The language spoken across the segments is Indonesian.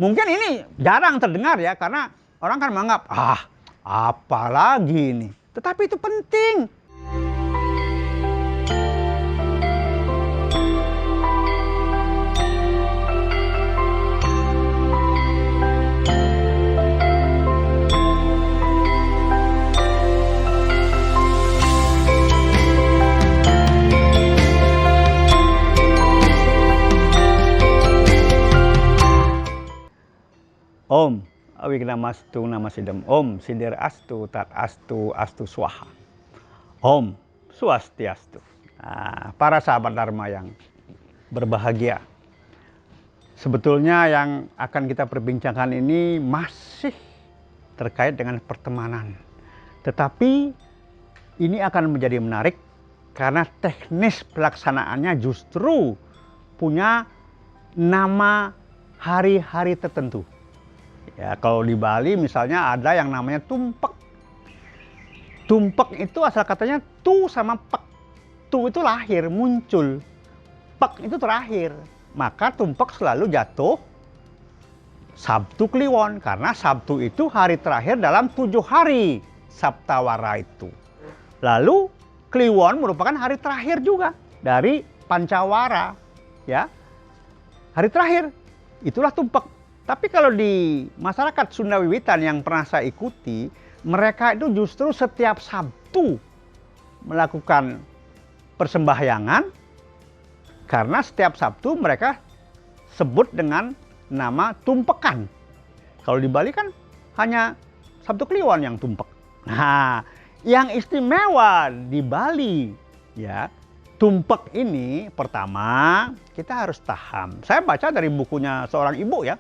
Mungkin ini jarang terdengar ya, karena orang kan menganggap, apalagi ini. Tetapi itu penting. Om Awignamastu Namasidam. Om Sidir Astu Tat Astu Astu Swaha. Om Swastiastu. Nah, para sahabat Dharma yang berbahagia, sebetulnya yang akan kita perbincangkan ini masih terkait dengan pertemanan. Tetapi ini akan menjadi menarik karena teknis pelaksanaannya justru punya nama hari-hari tertentu. Ya, kalau di Bali misalnya ada yang namanya tumpek. Tumpek itu asal katanya tu sama pek. Tu itu lahir, muncul. Pek itu terakhir. Maka tumpek selalu jatuh Sabtu Kliwon. Karena Sabtu itu hari terakhir dalam 7 hari Saptawara itu. Lalu Kliwon merupakan hari terakhir juga dari Pancawara. Ya, hari terakhir. Itulah tumpek. Tapi kalau di masyarakat Sunda Wiwitan yang pernah saya ikuti, mereka itu justru setiap Sabtu melakukan persembahyangan, karena setiap Sabtu mereka sebut dengan nama tumpekan. Kalau di Bali kan hanya Sabtu Kliwon yang tumpek. Nah, yang istimewa di Bali, ya, tumpek ini pertama kita harus paham. Saya baca dari bukunya seorang ibu ya.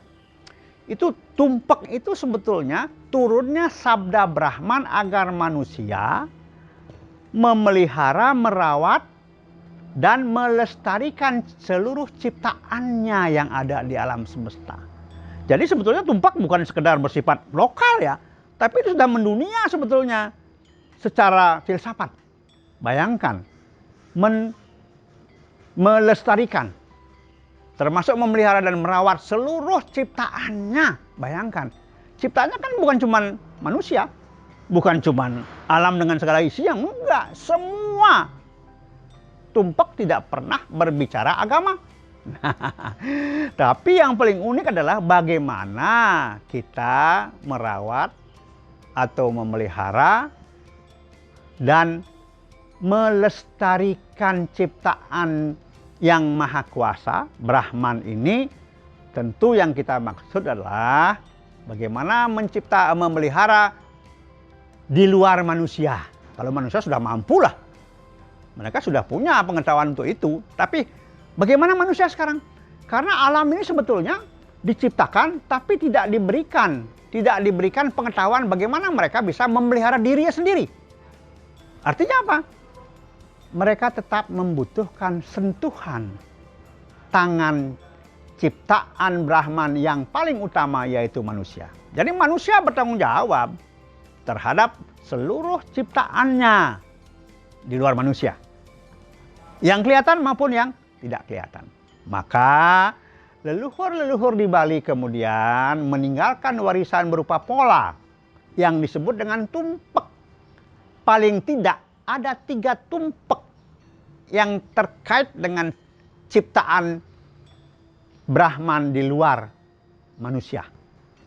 Itu tumpek itu sebetulnya turunnya sabda Brahman agar manusia memelihara, merawat, dan melestarikan seluruh ciptaannya yang ada di alam semesta. Jadi sebetulnya tumpek bukan sekedar bersifat lokal ya, tapi itu sudah mendunia sebetulnya secara filsafat. Bayangkan, melestarikan, termasuk memelihara dan merawat seluruh ciptaannya. Bayangkan, ciptaannya kan bukan cuma manusia, bukan cuma alam dengan segala isinya, enggak. Semua. Tumpek tidak pernah berbicara agama. Tapi yang paling unik adalah bagaimana kita merawat atau memelihara dan melestarikan ciptaan yang maha kuasa, Brahman ini. Tentu yang kita maksud adalah bagaimana memelihara di luar manusia. Kalau manusia sudah mampu lah, mereka sudah punya pengetahuan untuk itu. Tapi bagaimana manusia sekarang? Karena alam ini sebetulnya diciptakan tapi tidak diberikan pengetahuan bagaimana mereka bisa memelihara dirinya sendiri. Artinya apa? Mereka tetap membutuhkan sentuhan tangan ciptaan Brahman yang paling utama, yaitu manusia. Jadi manusia bertanggung jawab terhadap seluruh ciptaannya di luar manusia, yang kelihatan maupun yang tidak kelihatan. Maka leluhur-leluhur di Bali kemudian meninggalkan warisan berupa pola yang disebut dengan tumpek. Paling tidak ada 3 tumpek yang terkait dengan ciptaan Brahman di luar manusia.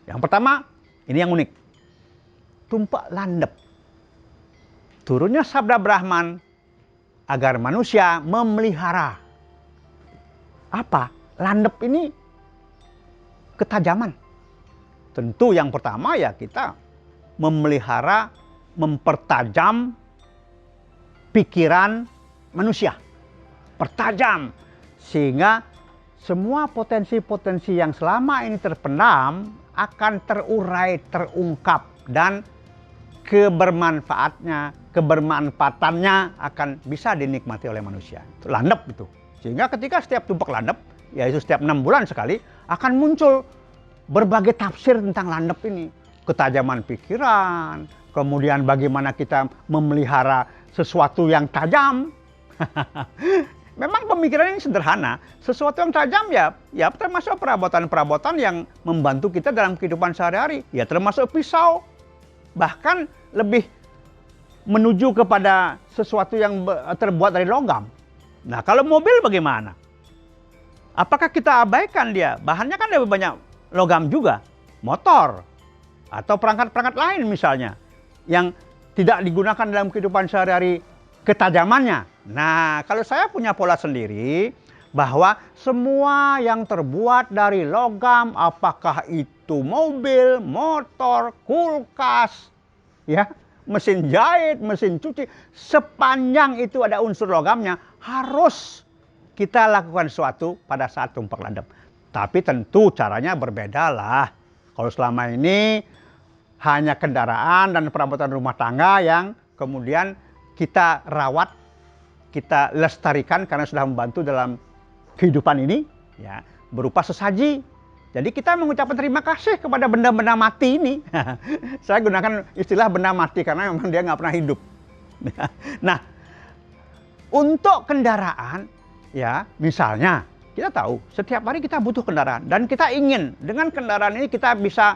Yang pertama, ini yang unik. Tumpek landep. Turunnya sabda Brahman agar manusia memelihara. Apa? Landep ini ketajaman. Tentu yang pertama ya kita memelihara, mempertajam pikiran manusia. Pertajam. Sehingga semua potensi-potensi yang selama ini terpendam akan terurai, terungkap. Dan kebermanfaatannya akan bisa dinikmati oleh manusia. Itu landep itu. Sehingga ketika setiap tumpek landep, yaitu setiap 6 bulan sekali, akan muncul berbagai tafsir tentang landep ini. Ketajaman pikiran, kemudian bagaimana kita memelihara sesuatu yang tajam. memang pemikiran ini sederhana. Sesuatu yang tajam ya termasuk perabotan-perabotan yang membantu kita dalam kehidupan sehari-hari. Ya termasuk pisau. Bahkan lebih menuju kepada sesuatu yang terbuat dari logam. Nah, kalau mobil bagaimana? Apakah kita abaikan dia? Bahannya kan lebih banyak logam juga. Motor atau perangkat-perangkat lain misalnya yang tidak digunakan dalam kehidupan sehari-hari ketajamannya. Nah, kalau saya punya pola sendiri bahwa semua yang terbuat dari logam, apakah itu mobil, motor, kulkas, ya, mesin jahit, mesin cuci, sepanjang itu ada unsur logamnya, harus kita lakukan sesuatu pada saat tumpak landep. Tapi tentu caranya berbeda lah. Kalau selama ini hanya kendaraan dan perabotan rumah tangga yang kemudian kita rawat, kita lestarikan karena sudah membantu dalam kehidupan ini, ya, berupa sesaji. Jadi kita mengucapkan terima kasih kepada benda-benda mati ini. Saya gunakan istilah benda mati karena memang dia nggak pernah hidup. Nah, untuk kendaraan, ya, misalnya kita tahu setiap hari kita butuh kendaraan dan kita ingin dengan kendaraan ini kita bisa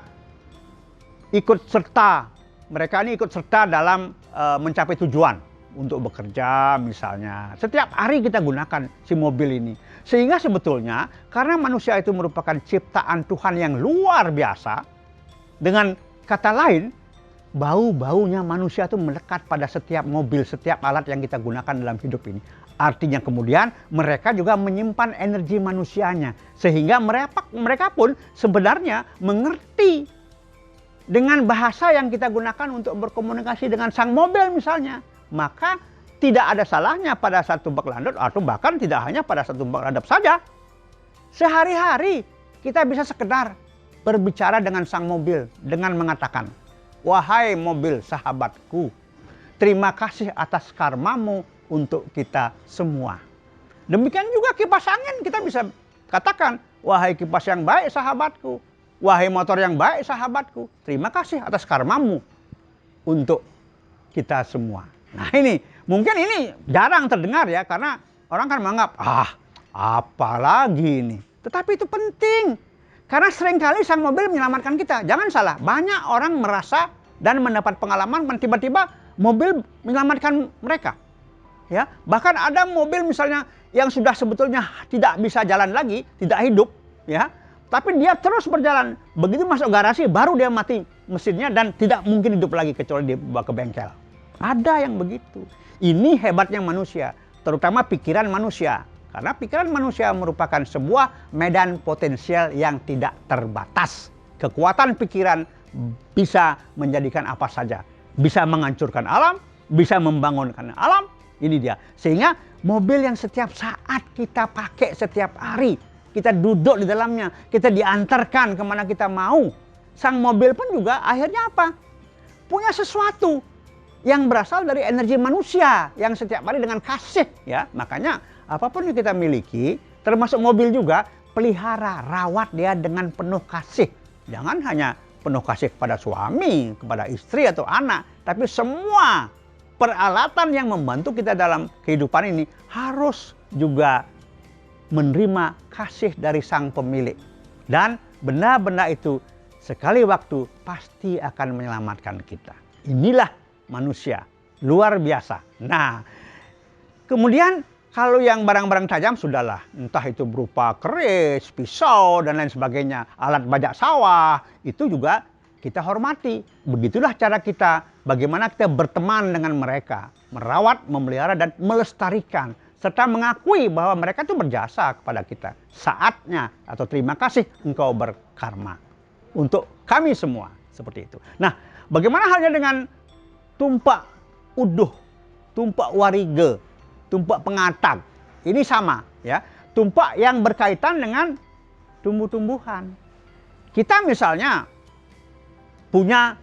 ikut serta, mereka ini ikut serta dalam mencapai tujuan untuk bekerja misalnya. Setiap hari kita gunakan si mobil ini. Sehingga sebetulnya karena manusia itu merupakan ciptaan Tuhan yang luar biasa, dengan kata lain, bau-baunya manusia itu melekat pada setiap mobil, setiap alat yang kita gunakan dalam hidup ini. Artinya kemudian mereka juga menyimpan energi manusianya. Sehingga mereka pun sebenarnya mengerti dengan bahasa yang kita gunakan untuk berkomunikasi dengan sang mobil misalnya. Maka tidak ada salahnya pada saat tumpak landep, atau bahkan tidak hanya pada saat tumpak landep saja. Sehari-hari kita bisa sekedar berbicara dengan sang mobil dengan mengatakan, "Wahai mobil sahabatku, terima kasih atas karmamu untuk kita semua." Demikian juga kipas angin, kita bisa katakan, "Wahai kipas yang baik sahabatku, wahai motor yang baik sahabatku, terima kasih atas karmamu untuk kita semua." Nah ini, mungkin ini jarang terdengar ya, karena orang kan menganggap, apalagi ini. Tetapi itu penting, karena seringkali sang mobil menyelamatkan kita. Jangan salah, banyak orang merasa dan mendapat pengalaman tiba-tiba mobil menyelamatkan mereka. Ya, bahkan ada mobil misalnya yang sudah sebetulnya tidak bisa jalan lagi, tidak hidup, ya. Tapi dia terus berjalan. Begitu masuk garasi, baru dia mati mesinnya dan tidak mungkin hidup lagi kecuali dibawa ke bengkel. Ada yang begitu. Ini hebatnya manusia, terutama pikiran manusia. Karena pikiran manusia merupakan sebuah medan potensial yang tidak terbatas. Kekuatan pikiran bisa menjadikan apa saja. Bisa menghancurkan alam, bisa membangunkan alam. Ini dia. Sehingga mobil yang setiap saat kita pakai setiap hari, kita duduk di dalamnya, kita diantarkan kemana kita mau. Sang mobil pun juga akhirnya apa? Punya sesuatu yang berasal dari energi manusia yang setiap hari dengan kasih, ya. Makanya apapun yang kita miliki, termasuk mobil juga, pelihara, rawat dia dengan penuh kasih. Jangan hanya penuh kasih kepada suami, kepada istri atau anak, tapi semua peralatan yang membantu kita dalam kehidupan ini harus juga menerima kasih dari sang pemilik. Dan benda-benda itu sekali waktu pasti akan menyelamatkan kita. Inilah manusia luar biasa. Nah, kemudian kalau yang barang-barang tajam sudahlah, entah itu berupa keris, pisau dan lain sebagainya, alat bajak sawah, itu juga kita hormati. Begitulah cara kita, bagaimana kita berteman dengan mereka, merawat, memelihara dan melestarikan, serta mengakui bahwa mereka itu berjasa kepada kita. Saatnya atau terima kasih engkau berkarma untuk kami semua, seperti itu. Nah, bagaimana halnya dengan tumpak uduh, tumpak warige, tumpak pengatag. Ini sama, ya. Tumpak yang berkaitan dengan tumbuh-tumbuhan. Kita misalnya punya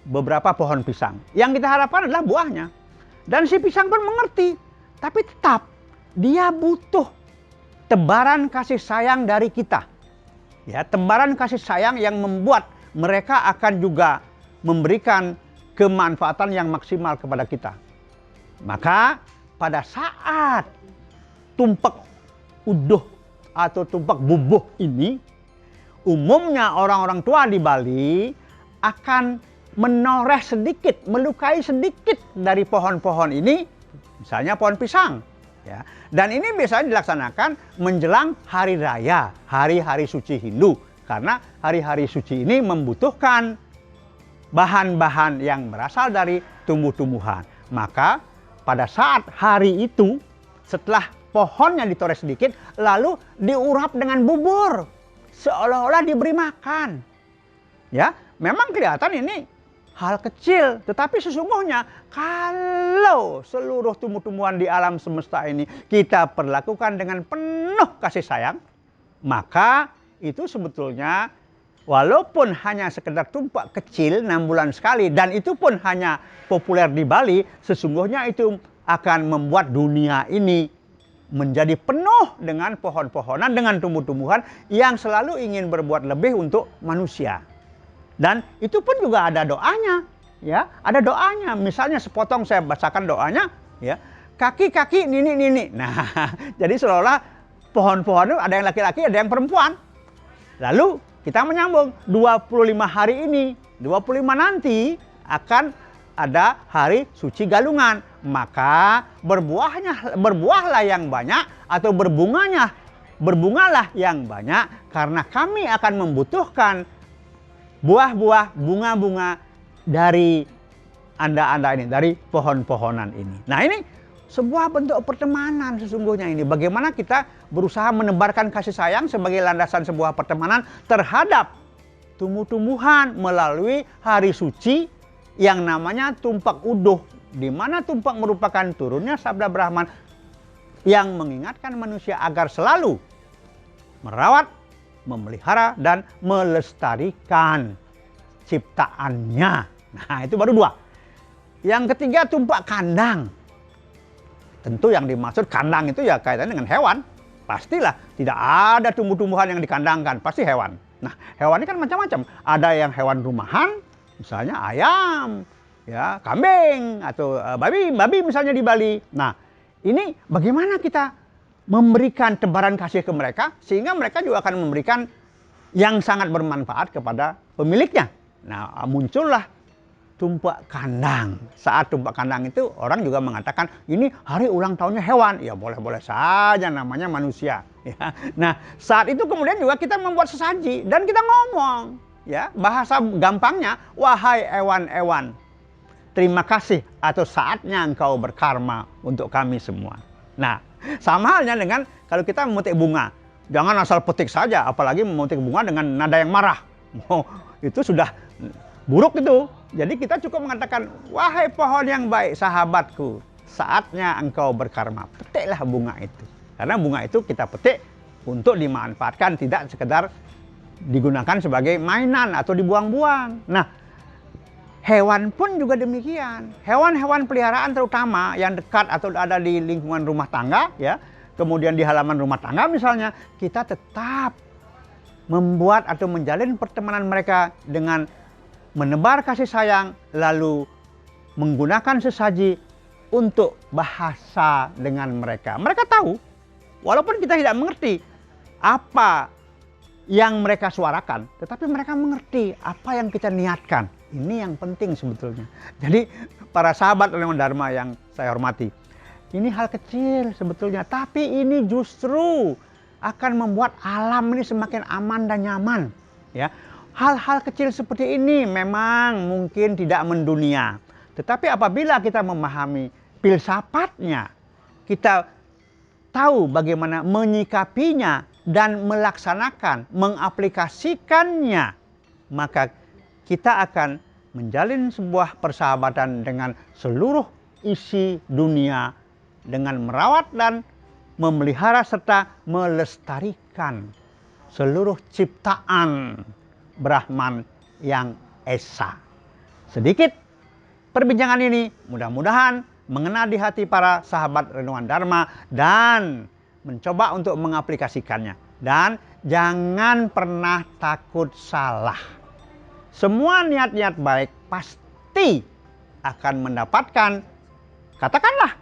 beberapa pohon pisang. Yang kita harapkan adalah buahnya. Dan si pisang pun mengerti. Tapi tetap dia butuh tebaran kasih sayang dari kita. Ya, tebaran kasih sayang yang membuat mereka akan juga memberikan kemanfaatan yang maksimal kepada kita. Maka pada saat tumpak uduh atau tumpak bubuh ini, umumnya orang-orang tua di Bali akan menoreh sedikit, melukai sedikit dari pohon-pohon ini, misalnya pohon pisang. Ya. Dan ini biasanya dilaksanakan menjelang hari raya, hari-hari suci Hindu. Karena hari-hari suci ini membutuhkan bahan-bahan yang berasal dari tumbuh-tumbuhan. Maka pada saat hari itu, setelah pohonnya ditoreh sedikit, lalu diurap dengan bubur. Seolah-olah diberi makan. Ya, memang kelihatan ini hal kecil, tetapi sesungguhnya kalau seluruh tumbuh-tumbuhan di alam semesta ini kita perlakukan dengan penuh kasih sayang, maka itu sebetulnya walaupun hanya sekedar tumpak kecil 6 bulan sekali, dan itu pun hanya populer di Bali, sesungguhnya itu akan membuat dunia ini menjadi penuh dengan pohon-pohonan, dengan tumbuh-tumbuhan yang selalu ingin berbuat lebih untuk manusia. Dan itu pun juga ada doanya, ya, ada doanya. Misalnya sepotong saya bacakan doanya, ya, kaki-kaki nini-nini. Nah, jadi seolah-olah pohon-pohon itu ada yang laki-laki, ada yang perempuan. Lalu kita menyambung 25 hari ini, 25 nanti akan ada hari suci galungan. Maka berbuahlah yang banyak atau berbungalah yang banyak, karena kami akan membutuhkan buah-buah, bunga-bunga dari anda-anda ini, dari pohon-pohonan ini. Nah, ini sebuah bentuk pertemanan sesungguhnya ini. Bagaimana kita berusaha menebarkan kasih sayang sebagai landasan sebuah pertemanan terhadap tumbuh-tumbuhan melalui hari suci yang namanya tumpak uduh, di mana tumpak merupakan turunnya sabda Brahman yang mengingatkan manusia agar selalu merawat, memelihara, dan melestarikan ciptaannya. Nah, itu baru 2. Yang ketiga, tumpak kandang. Tentu yang dimaksud kandang itu ya kaitannya dengan hewan. Pastilah tidak ada tumbuh-tumbuhan yang dikandangkan, pasti hewan. Nah, hewan ini kan macam-macam. Ada yang hewan rumahan, misalnya ayam, ya, kambing, atau babi misalnya di Bali. Nah, ini bagaimana kita memberikan tebaran kasih ke mereka, sehingga mereka juga akan memberikan yang sangat bermanfaat kepada pemiliknya. Nah, muncullah tumpak kandang. Saat tumpak kandang itu orang juga mengatakan ini hari ulang tahunnya hewan. Ya boleh-boleh saja, namanya manusia. Ya. Nah, saat itu kemudian juga kita membuat sesaji dan kita ngomong. Ya, bahasa gampangnya, wahai ewan-ewan, terima kasih atau saatnya engkau berkarma untuk kami semua. Nah, sama halnya dengan kalau kita memetik bunga. Jangan asal petik saja, apalagi memetik bunga dengan nada yang marah. Oh, itu sudah buruk itu. Jadi kita cukup mengatakan, wahai pohon yang baik, sahabatku, saatnya engkau berkarma. Petiklah bunga itu. Karena bunga itu kita petik untuk dimanfaatkan, tidak sekedar digunakan sebagai mainan atau dibuang-buang. Nah, hewan pun juga demikian. Hewan-hewan peliharaan terutama yang dekat atau ada di lingkungan rumah tangga, ya, kemudian di halaman rumah tangga misalnya, kita tetap membuat atau menjalin pertemanan mereka dengan menebar kasih sayang, lalu menggunakan sesaji untuk bahasa dengan mereka. Mereka tahu, walaupun kita tidak mengerti apa yang mereka suarakan, tetapi mereka mengerti apa yang kita niatkan. Ini yang penting sebetulnya. Jadi para sahabat Leluhur Dharma yang saya hormati, ini hal kecil sebetulnya, tapi ini justru akan membuat alam ini semakin aman dan nyaman. Ya, hal-hal kecil seperti ini memang mungkin tidak mendunia, tetapi apabila kita memahami filsafatnya, kita tahu bagaimana menyikapinya dan melaksanakan, mengaplikasikannya, maka kita akan menjalin sebuah persahabatan dengan seluruh isi dunia dengan merawat dan memelihara serta melestarikan seluruh ciptaan Brahman yang esa. Sedikit perbincangan ini mudah-mudahan mengena di hati para sahabat Renungan Dharma dan mencoba untuk mengaplikasikannya. Dan jangan pernah takut salah. Semua niat-niat baik pasti akan mendapatkan, katakanlah,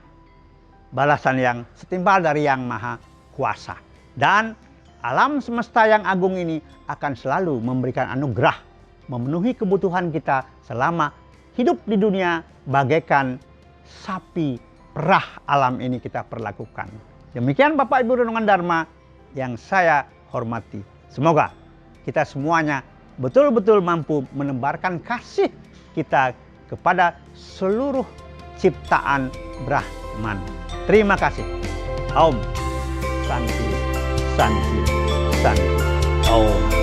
balasan yang setimpal dari Yang Maha Kuasa. Dan alam semesta yang agung ini akan selalu memberikan anugerah, memenuhi kebutuhan kita selama hidup di dunia bagaikan sapi perah alam ini kita perlakukan. Demikian Bapak Ibu Renungan Dharma yang saya hormati. Semoga kita semuanya betul-betul mampu menebarkan kasih kita kepada seluruh ciptaan Brahman. Terima kasih. Om Santi, Santi, Santi. Om.